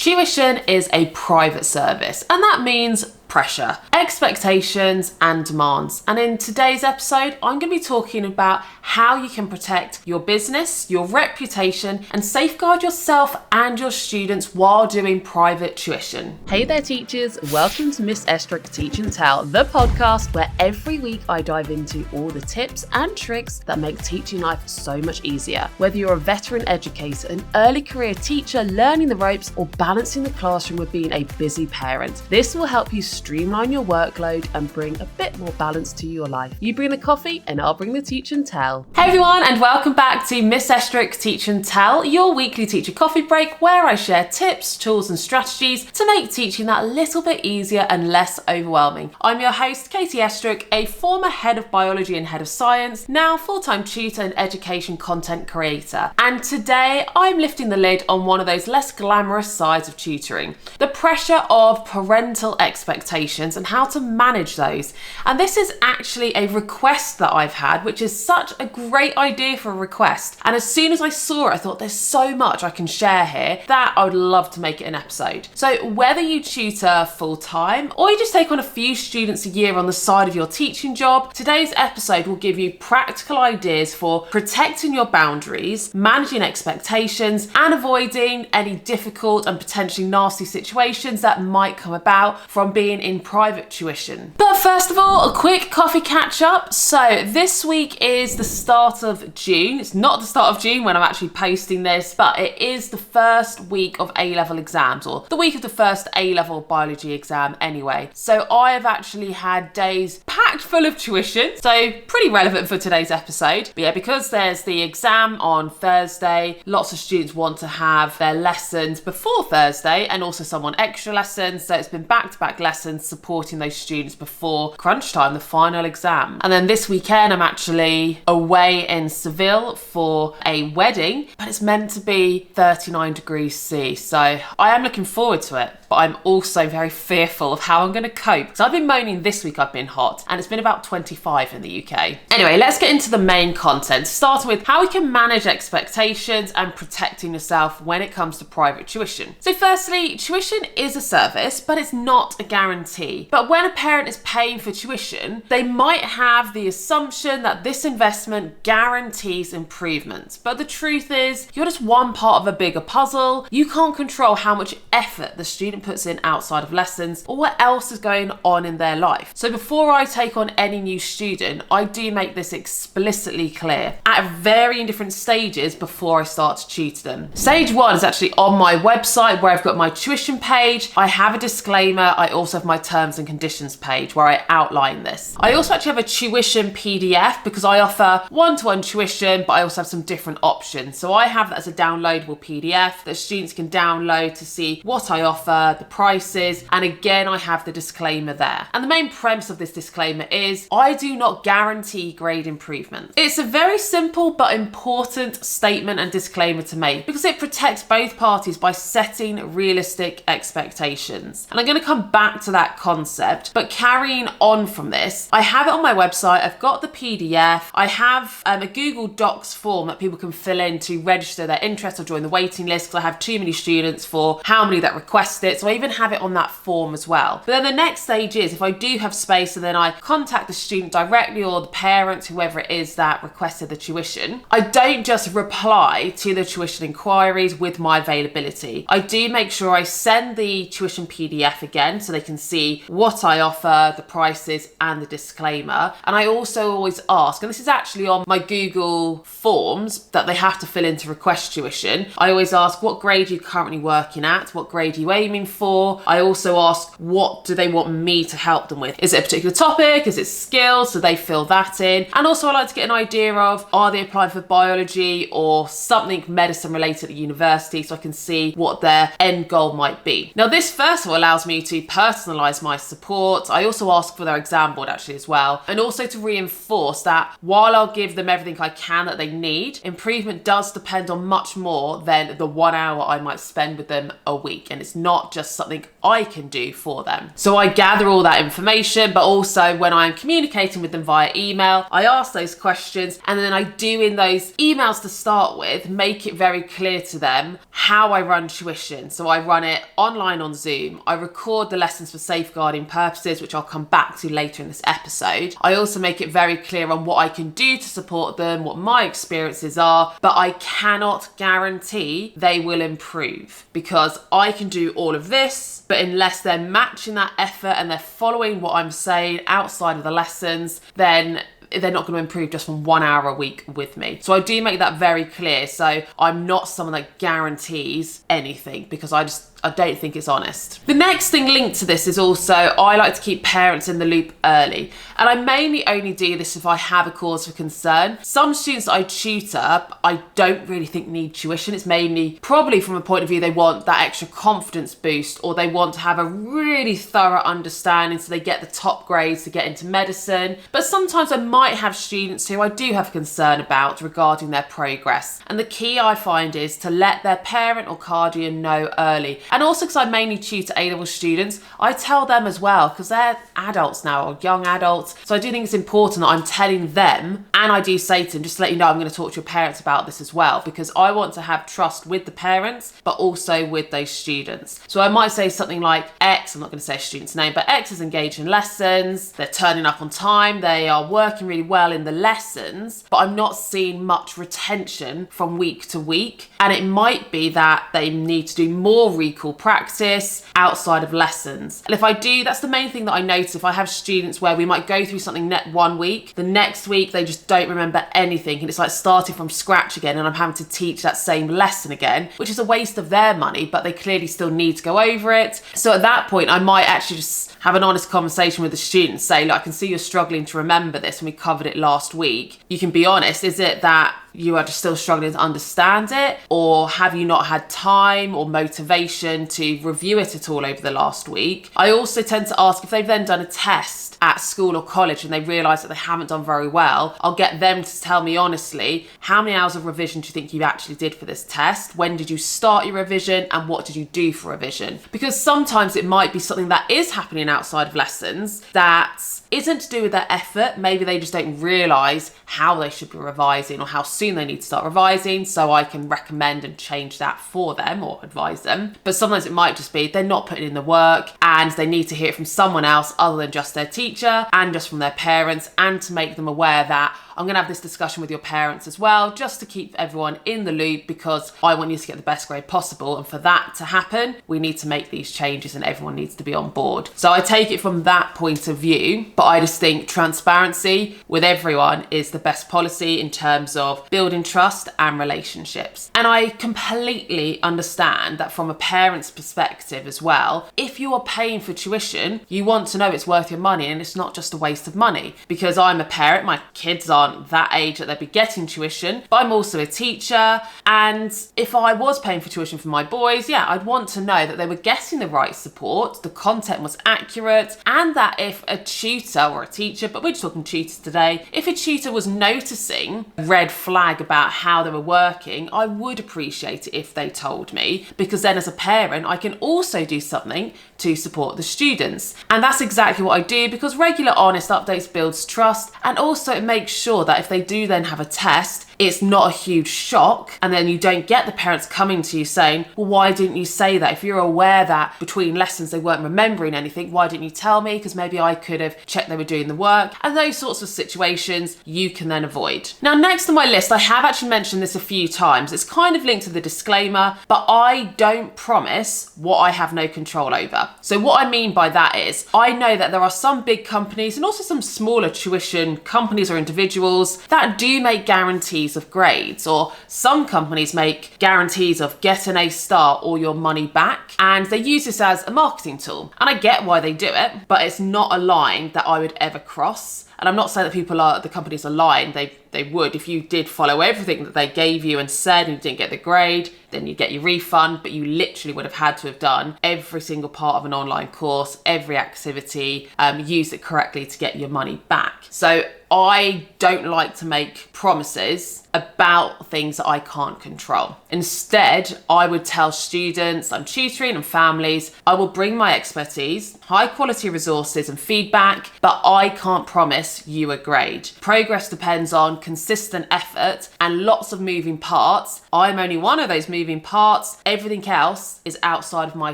Tuition is a private service, and that means pressure, expectations and demands. And in today's episode, I'm going to be talking about how you can protect your business, your reputation, and safeguard yourself and your students while doing private tuition. Hey there teachers, welcome to Miss Estruch Teach and Tell, the podcast where every week I dive into all the tips and tricks that make teaching life so much easier. Whether you're a veteran educator, an early career teacher learning the ropes, or balancing the classroom with being a busy parent, this will help you streamline your workload and bring a bit more balance to your life. You bring the coffee and I'll bring the teach and tell. Hey everyone, and welcome back to Miss Estruch Teach and Tell, your weekly teacher coffee break where I share tips, tools and strategies to make teaching that little bit easier and less overwhelming. I'm your host, Katie Estruch, a former head of biology and head of science, now full-time tutor and education content creator. And today I'm lifting the lid on one of those less glamorous sides of tutoring, the pressure of parental expectations and how to manage those. And this is actually a request that I've had, which is such a great idea for a request. And as soon as I saw it, I thought there's so much I can share here that I would love to make it an episode. So whether you tutor full time or you just take on a few students a year on the side of your teaching job, today's episode will give you practical ideas for protecting your boundaries, managing expectations, and avoiding any difficult and potentially nasty situations that might come about from being in private tuition. But first of all, a quick coffee catch up. So this week is the start of June. It's not the start of June when I'm actually posting this, but it is the first week of A-level exams, or the week of the first A-level biology exam anyway. So I have actually had days packed full of tuition, so pretty relevant for today's episode. But yeah, because there's the exam on Thursday, lots of students want to have their lessons before Thursday and also some on extra lessons. So it's been back-to-back lessons supporting those students before crunch time, the final exam. And then this weekend I'm actually away in Seville for a wedding, but it's meant to be 39 degrees C. So I am looking forward to it, but I'm also very fearful of how I'm going to cope. So I've been moaning this week I've been hot, and it's been about 25 in the UK. Anyway, let's get into the main content, starting with how we can manage expectations and protecting yourself when it comes to private tuition. So firstly, tuition is a service, but it's not a guarantee. But when a parent is paying for tuition, they might have the assumption that this investment guarantees improvement. But the truth is, you're just one part of a bigger puzzle. You can't control how much effort the student puts in outside of lessons or what else is going on in their life. So before I take on any new student, I do make this explicitly clear at varying different stages before I start to tutor them. Stage one is actually on my website where I've got my tuition page. I have a disclaimer. I also have my terms and conditions page where I outline this. I also actually have a tuition PDF because I offer one-to-one tuition, but I also have some different options. So I have that as a downloadable PDF that students can download to see what I offer, the prices, and again, I have the disclaimer there. And the main premise of this disclaimer is I do not guarantee grade improvement. It's a very simple but important statement and disclaimer to make because it protects both parties by setting realistic expectations. And I'm going to come back to that concept, but carrying on from this, I have it on my website. I've got the PDF. I have a Google Docs form that people can fill in to register their interest or join the waiting list because I have too many students for how many that request it. So I even have it on that form as well. But then the next stage is if I do have space and then I contact the student directly or the parents, whoever it is that requested the tuition, I don't just reply to the tuition inquiries with my availability. I do make sure I send the tuition PDF again so they can see what I offer, the prices and the disclaimer. And I also always ask, and this is actually on my Google forms that they have to fill in to request tuition, I always ask what grade you're currently working at, what grade are you aiming for. I also ask what do they want me to help them with. Is it a particular topic? Is it skills? So they fill that in. And also I like to get an idea of are they applying for biology or something medicine related at university so I can see what their end goal might be. Now this first of all allows me to personalize personalise my support. I also ask for their exam board actually as well. And also to reinforce that while I'll give them everything I can that they need, improvement does depend on much more than the 1 hour I might spend with them a week. And it's not just something I can do for them. So I gather all that information, but also when I'm communicating with them via email, I ask those questions, and then I do in those emails to start with, make it very clear to them how I run tuition. So I run it online on Zoom. I record the lessons for safeguarding purposes, which I'll come back to later in this episode. I also make it very clear on what I can do to support them, what my experiences are, but I cannot guarantee they will improve because I can do all of this, but unless they're matching that effort and they're following what I'm saying outside of the lessons, then they're not going to improve just from 1 hour a week with me. So I do make that very clear. So I'm not someone that guarantees anything because I don't think it's honest. The next thing linked to this is also I like to keep parents in the loop early. And I mainly only do this if I have a cause for concern. Some students that I tutor, I don't really think need tuition. It's mainly probably from a point of view they want that extra confidence boost, or they want to have a really thorough understanding so they get the top grades to get into medicine. But sometimes I might have students who I do have concern about regarding their progress. And the key I find is to let their parent or guardian know early. And also because I mainly tutor A-level students, I tell them as well, because they're adults now, or young adults. So I do think it's important that I'm telling them, and I do say to them, just to let you know, I'm going to talk to your parents about this as well, because I want to have trust with the parents, but also with those students. So I might say something like X, I'm not going to say a student's name, but X is engaged in lessons, they're turning up on time, they are working really well in the lessons, but I'm not seeing much retention from week to week. And it might be that they need to do more recall practice outside of lessons. And if I do, that's the main thing that I notice. If I have students where we might go through something 1 week, the next week they just don't remember anything, and it's like starting from scratch again, and I'm having to teach that same lesson again, which is a waste of their money, but they clearly still need to go over it. So at that point, I might actually just have an honest conversation with the student, say, look, I can see you're struggling to remember this and we covered it last week. You can be honest, is it that you are just still struggling to understand it, or have you not had time or motivation to review it at all over the last week? I also tend to ask if they've then done a test at school or college and they realise that they haven't done very well, I'll get them to tell me honestly, how many hours of revision do you think you actually did for this test? When did you start your revision and what did you do for revision? Because sometimes it might be something that is happening outside of lessons that isn't to do with their effort. Maybe they just don't realise how they should be revising or how soon they need to start revising, so I can recommend and change that for them or advise them. But sometimes it might just be they're not putting in the work and they need to hear it from someone else other than just their teacher and just from their parents, and to make them aware that I'm going to have this discussion with your parents as well, just to keep everyone in the loop, because I want you to get the best grade possible. And for that to happen, we need to make these changes and everyone needs to be on board. So I take it from that point of view, but I just think transparency with everyone is the best policy in terms of building trust and relationships. And I completely understand that from a parent's perspective as well, if you are paying for tuition, you want to know it's worth your money and it's not just a waste of money. Because I'm a parent, my kids aren't that age that they'd be getting tuition, but I'm also a teacher, and if I was paying for tuition for my boys, I'd want to know that they were getting the right support, the content was accurate, and that if a tutor or a teacher, but we're just talking tutors today, if a tutor was noticing a red flag about how they were working, I would appreciate it if they told me, because then as a parent I can also do something to support the students. And that's exactly what I do, because regular honest updates builds trust, and also it makes sure that if they do then have a test, it's not a huge shock, and then you don't get the parents coming to you saying, well, why didn't you say that? If you're aware that between lessons they weren't remembering anything, why didn't you tell me? Because maybe I could have checked they were doing the work. And those sorts of situations you can then avoid. Now, next on my list, I have actually mentioned this a few times. It's kind of linked to the disclaimer, but I don't promise what I have no control over. So what I mean by that is, I know that there are some big companies and also some smaller tuition companies or individuals that do make guarantees of grades, or some companies make guarantees of get an A star or your money back, and they use this as a marketing tool. And I get why they do it, but it's not a line that I would ever cross. And I'm not saying that the companies are lying. They would. If you did follow everything that they gave you and said and you didn't get the grade, then you get your refund. But you literally would have had to have done every single part of an online course, every activity, use it correctly to get your money back. So I don't like to make promises about things that I can't control. Instead, I would tell students I'm tutoring and families, I will bring my expertise, high quality resources and feedback, but I can't promise you a grade. Progress depends on consistent effort and lots of moving parts. I'm only one of those moving parts. Everything else is outside of my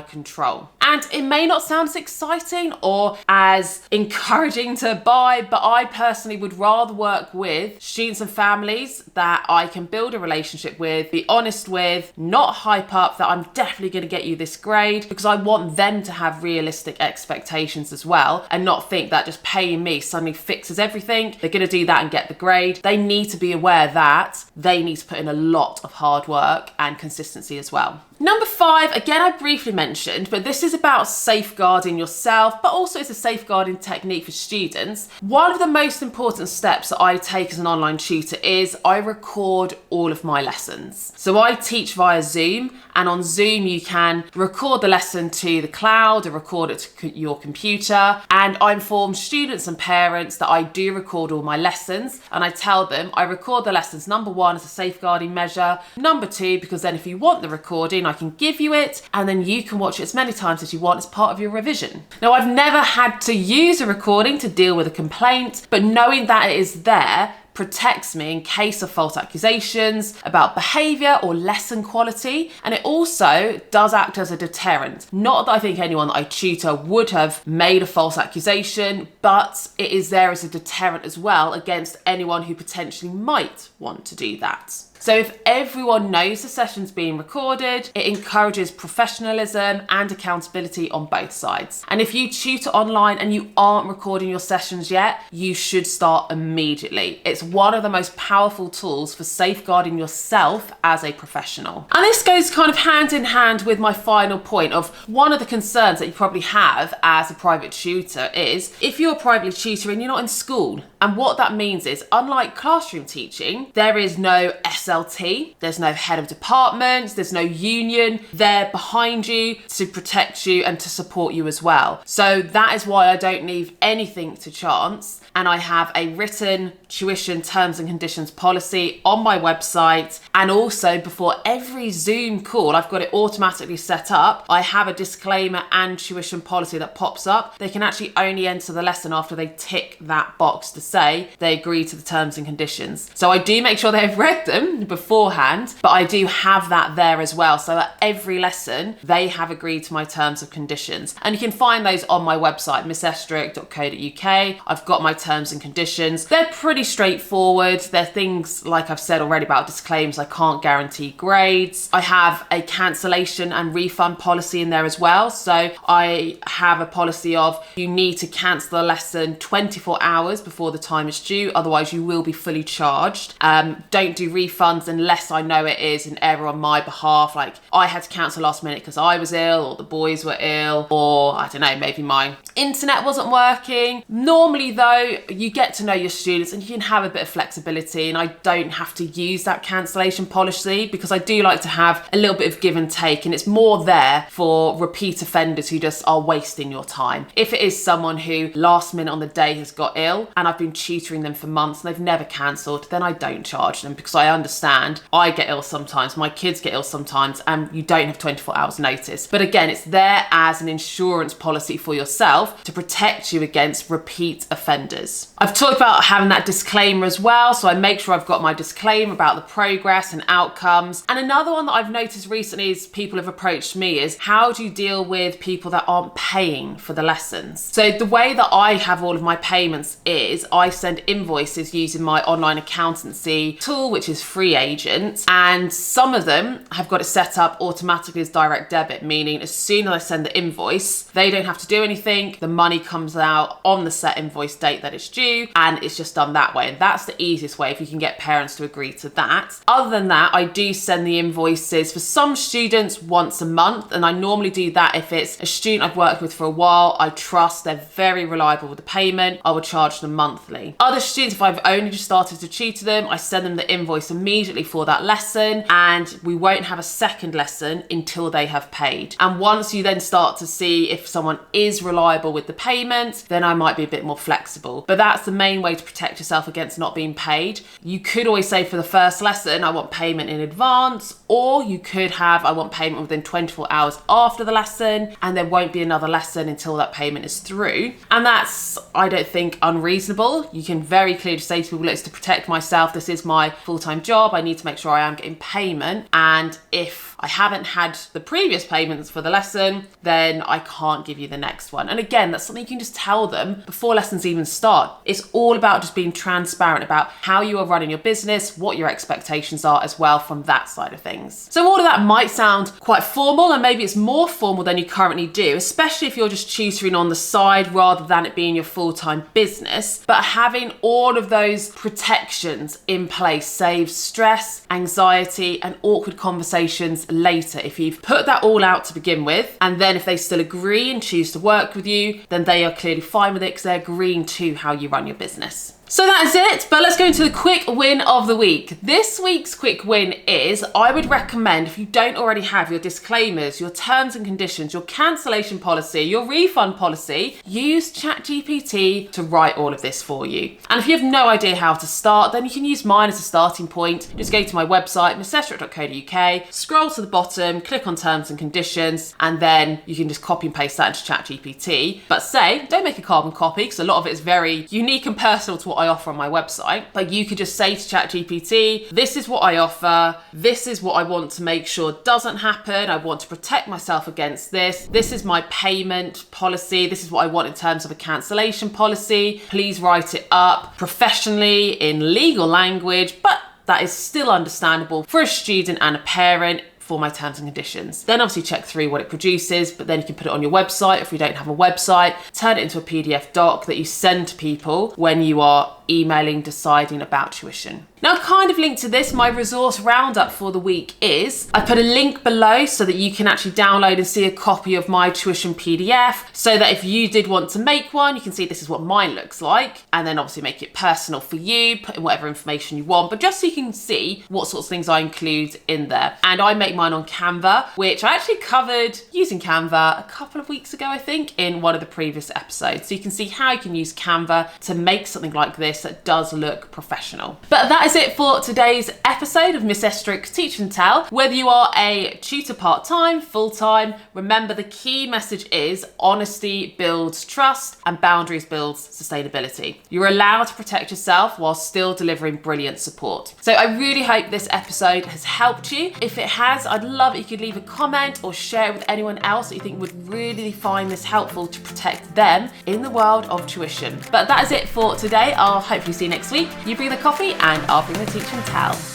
control. And it may not sound as exciting or as encouraging to buy, but I personally would rather work with students and families that I can build a relationship with, be honest with, not hype up that I'm definitely going to get you this grade, because I want them to have realistic expectations as well and not think that just paying me suddenly fixes everything. They're going to do that and get the grade. They need to be aware that they need to put in a lot of hard work and consistency as well. Number 5, again, I briefly mentioned, but this is about safeguarding yourself, but also it's a safeguarding technique for students. One of the most important steps that I take as an online tutor is I record all of my lessons. So I teach via Zoom, and on Zoom you can record the lesson to the cloud or record it to your computer. And I inform students and parents that I do record all my lessons, and I tell them I record the lessons, number 1, as a safeguarding measure, number 2, because then if you want the recording, I can give you it and then you can watch it as many times as you want as part of your revision. Now, I've never had to use a recording to deal with a complaint, but knowing that it is there protects me in case of false accusations about behaviour or lesson quality, and it also does act as a deterrent. Not that I think anyone that I tutor would have made a false accusation, but it is there as a deterrent as well against anyone who potentially might want to do that. So if everyone knows the session's being recorded, it encourages professionalism and accountability on both sides. And if you tutor online and you aren't recording your sessions yet, you should start immediately. It's one of the most powerful tools for safeguarding yourself as a professional. And this goes kind of hand in hand with my final point of one of the concerns that you probably have as a private tutor is if you're privately tutoring, you're not in school. And what that means is, unlike classroom teaching, there is no SLT, there's no head of department, there's no union. They're behind you to protect you and to support you as well. So that is why I don't leave anything to chance. And I have a written tuition terms and conditions policy on my website. And also before every Zoom call, I've got it automatically set up. I have a disclaimer and tuition policy that pops up. They can actually only enter the lesson after they tick that box to say they agree to the terms and conditions. So I do make sure they've read them beforehand, but I do have that there as well, so that every lesson they have agreed to my terms of conditions. And you can find those on my website, missestruch.co.uk. I've got my terms and conditions. They're pretty straightforward. They're things like I've said already about disclaimers. I can't guarantee grades. I have a cancellation and refund policy in there as well. So I have a policy of you need to cancel the lesson 24 hours before the time is due, otherwise you will be fully charged. Don't do refunds unless I know it is an error on my behalf, like I had to cancel last minute because I was ill or the boys were ill, or I don't know, maybe my internet wasn't working. Normally though, you get to know your students and you can have a bit of flexibility, and I don't have to use that cancellation policy because I do like to have a little bit of give and take, and it's more there for repeat offenders who just are wasting your time. If it is someone who last minute on the day has got ill and I've been tutoring them for months and they've never cancelled, then I don't charge them because I understand I get ill sometimes, my kids get ill sometimes, and you don't have 24 hours notice. But again, it's there as an insurance policy for yourself to protect you against repeat offenders. I've talked about having that disclaimer as well, so I make sure I've got my disclaimer about the progress and outcomes. And another one that I've noticed recently is people have approached me is how do you deal with people that aren't paying for the lessons? So the way that I have all of my payments is I send invoices using my online accountancy tool, which is Free Agent, and some of them have got it set up automatically as direct debit, meaning as soon as I send the invoice, they don't have to do anything. The money comes out on the set invoice date that it's due, and it's just done that way. And that's the easiest way if you can get parents to agree to that. Other than that, I do send the invoices for some students once a month, and I normally do that if it's a student I've worked with for a while, I trust, they're very reliable with the payment, I will charge them monthly monthly. Other students, if I've only just started to tutor them, I send them the invoice immediately for that lesson, and we won't have a second lesson until they have paid. And once you then start to see if someone is reliable with the payment, then I might be a bit more flexible. But that's the main way to protect yourself against not being paid. You could always say for the first lesson, I want payment in advance, or you could have, I want payment within 24 hours after the lesson, and there won't be another lesson until that payment is through. And that's, I don't think, unreasonable. You can very clearly say to people, look, it's to protect myself. This is my full-time job. I need to make sure I am getting payment. And if I haven't had the previous payments for the lesson, then I can't give you the next one. And again, that's something you can just tell them before lessons even start. It's all about just being transparent about how you are running your business, what your expectations are as well from that side of things. So all of that might sound quite formal, and maybe it's more formal than you currently do, especially if you're just tutoring on the side rather than it being your full-time business. But having all of those protections in place saves stress, anxiety, and awkward conversations later. If you've put that all out to begin with, and then if they still agree and choose to work with you, then they are clearly fine with it because they're agreeing to how you run your business. So that is it, but let's go into the quick win of the week. This week's quick win is, I would recommend, if you don't already have your disclaimers, your terms and conditions, your cancellation policy, your refund policy, use ChatGPT to write all of this for you. And if you have no idea how to start, then you can use mine as a starting point. Just go to my website, estruch.co.uk, scroll to the bottom, click on terms and conditions, and then you can just copy and paste that into ChatGPT. But don't make a carbon copy, because a lot of it is very unique and personal to what I offer on my website. But you could just say to ChatGPT, this is what I offer, this is what I want to make sure doesn't happen, I want to protect myself against this is my payment policy, this is what I want in terms of a cancellation policy, please write it up professionally in legal language, but that is still understandable for a student and a parent, for my terms and conditions. Then obviously check through what it produces, but then you can put it on your website. If you don't have a website, turn it into a PDF doc that you send to people when you are emailing, deciding about tuition. Now, kind of linked to this, my resource roundup for the week is, I put a link below so that you can actually download and see a copy of my tuition PDF, so that if you did want to make one, you can see this is what mine looks like, and then obviously make it personal for you, put in whatever information you want, but just so you can see what sorts of things I include in there. And I make mine on Canva, which I actually covered using Canva a couple of weeks ago, I think, in one of the previous episodes. So you can see how you can use Canva to make something like this that does look professional. But that is it for today's episode of Miss Estruch's Teach and Tell. Whether you are a tutor part-time, full-time, remember the key message is honesty builds trust and boundaries builds sustainability. You're allowed to protect yourself while still delivering brilliant support. So I really hope this episode has helped you. If it has, I'd love it if you could leave a comment or share it with anyone else that you think would really find this helpful to protect them in the world of tuition. But that is it for today. I'll hopefully see you next week. You bring the coffee and I'll bring the Teach and Tell.